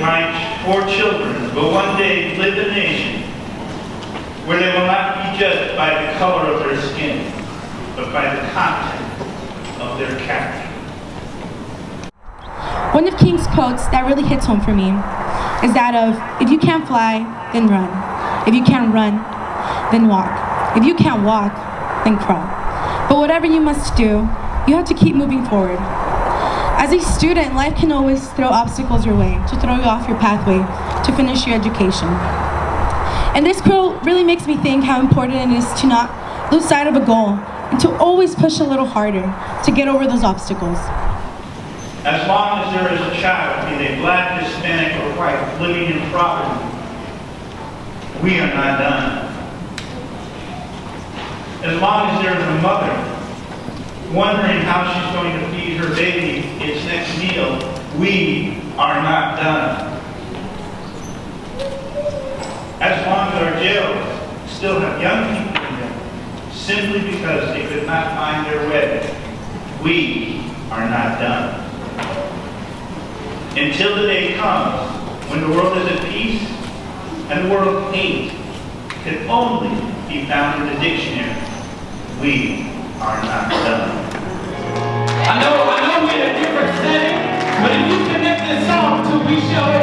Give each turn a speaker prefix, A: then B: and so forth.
A: my 4 children will one day live in a nation where they will not be judged by the color of their skin, but by the content of their character.
B: One of King's quotes that really hits home for me is that of, if you can't fly, then run. If you can't run, then walk. If you can't walk, then crawl. But whatever you must do, you have to keep moving forward. As a student, life can always throw obstacles your way, to throw you off your pathway, to finish your education. And this quote really makes me think how important it is to not lose sight of a goal, and to always push a little harder to get over those obstacles.
A: As long as there is a child, be they black, Hispanic, or white, living in poverty, we are not done. As long as there is a mother wondering how she's going to feed her baby its next meal, we are not done. As long as our jails still have young people in them, simply because they could not find their way, we are not done. Until the day comes when the world is at peace and the word hate can only be found in the dictionary, we are not done.
C: I know we're in a different setting, but if you connect this song to We Shall